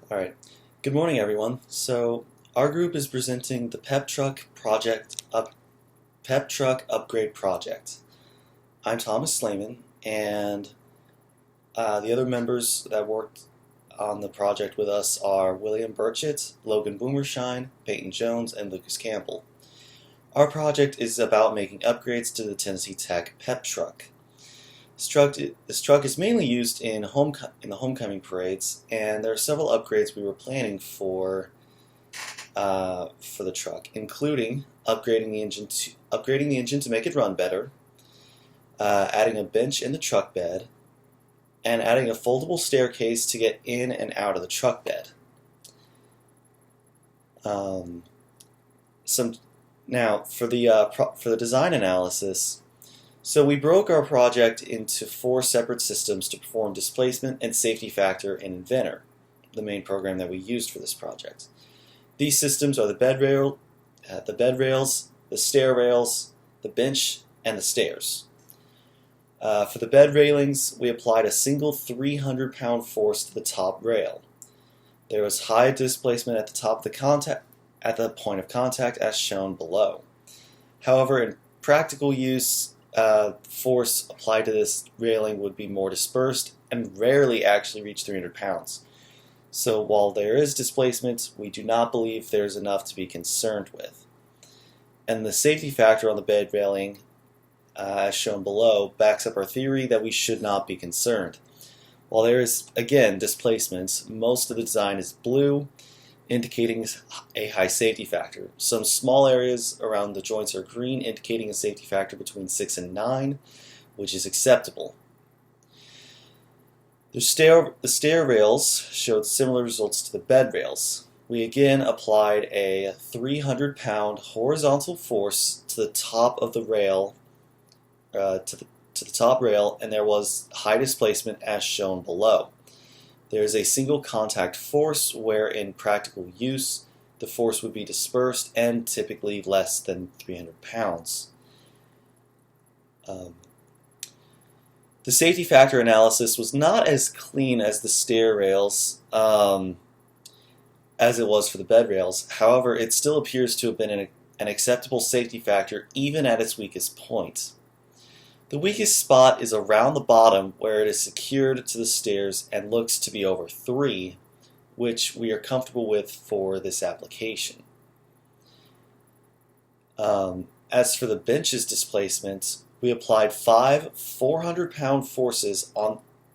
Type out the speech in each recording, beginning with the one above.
All right. Good morning, everyone. So our group is presenting the Pep Truck Upgrade Project. I'm Thomas Slayman, and the other members that worked on the project with us are William Burchett, Logan Boomershine, Peyton Jones, and Lucas Campbell. Our project is about making upgrades to the Tennessee Tech Pep Truck. This truck is mainly used in the homecoming parades, and there are several upgrades we were planning for the truck, including upgrading the engine to make it run better, adding a bench in the truck bed, and adding a foldable staircase to get in and out of the truck bed. Now for the design analysis. So we broke our project into 4 separate systems to perform displacement and safety factor in Inventor, the main program that we used for this project. These systems are the bed rails, the stair rails, the bench, and the stairs. For the bed railings, we applied a single 300-pound force to the top rail. There was high displacement at the point of contact, as shown below. However, in practical use, force applied to this railing would be more dispersed and rarely actually reach 300 pounds. So while there is displacement, we do not believe there's enough to be concerned with. And the safety factor on the bed railing, as shown below, backs up our theory that we should not be concerned. While there is, again, displacement, most of the design is blue, indicating a high safety factor. Some small areas around the joints are green, indicating a safety factor between 6 and 9, which is acceptable. The stair rails showed similar results to the bed rails. We again applied a 300-pound horizontal force to the top of the rail, to the top rail, and there was high displacement as shown below. There is a single contact force where in practical use the force would be dispersed and typically less than 300 pounds. The safety factor analysis was not as clean as the stair rails as it was for the bed rails. However, it still appears to have been an acceptable safety factor even at its weakest point. The weakest spot is around the bottom where it is secured to the stairs and looks to be over 3, which we are comfortable with for this application. As for the bench's displacement, we applied 5 400-pound forces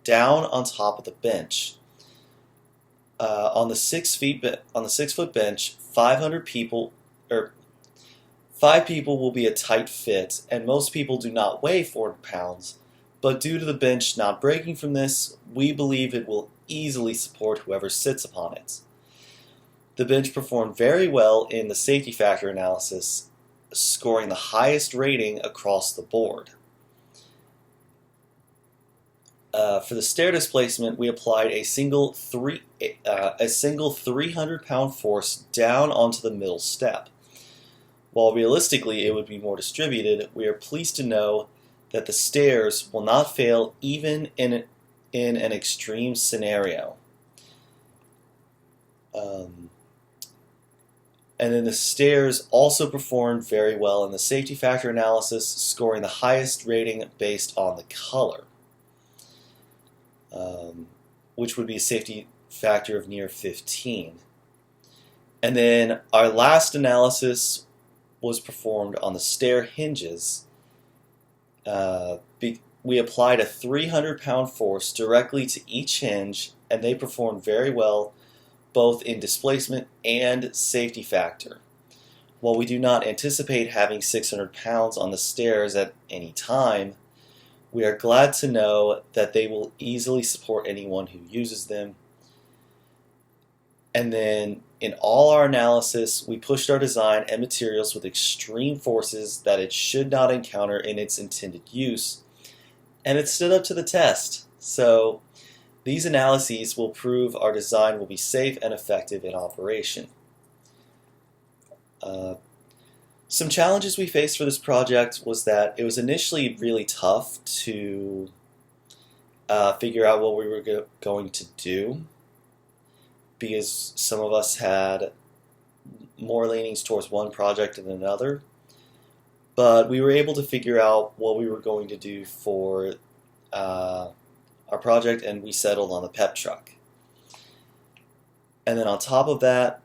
down on top of the bench. On the 6-foot bench, 5 people will be a tight fit, and most people do not weigh 400 pounds, but due to the bench not breaking from this, we believe it will easily support whoever sits upon it. The bench performed very well in the safety factor analysis, scoring the highest rating across the board. For the stair displacement, we applied a single 300-pound force down onto the middle step. While realistically it would be more distributed, we are pleased to know that the stairs will not fail even in an extreme scenario. And then the stairs also performed very well in the safety factor analysis, scoring the highest rating based on the color, which would be a safety factor of near 15. And then our last analysis was performed on the stair hinges. We applied a 300-pound force directly to each hinge, and they performed very well both in displacement and safety factor. While we do not anticipate having 600 pounds on the stairs at any time, we are glad to know that they will easily support anyone who uses them. And then in all our analysis, we pushed our design and materials with extreme forces that it should not encounter in its intended use, and it stood up to the test. So these analyses will prove our design will be safe and effective in operation. Some challenges we faced for this project was that it was initially really tough to figure out what we were going to do, because some of us had more leanings towards one project than another. But we were able to figure out what we were going to do for our project, and we settled on the pep truck. And then on top of that,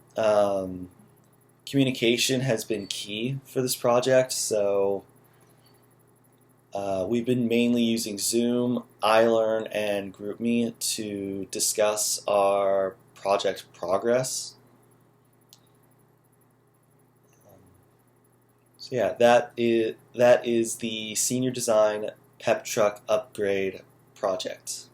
communication has been key for this project. So we've been mainly using Zoom, iLearn, and GroupMe to discuss our project progress. So yeah, that is the Senior Design Pep Truck Upgrade project.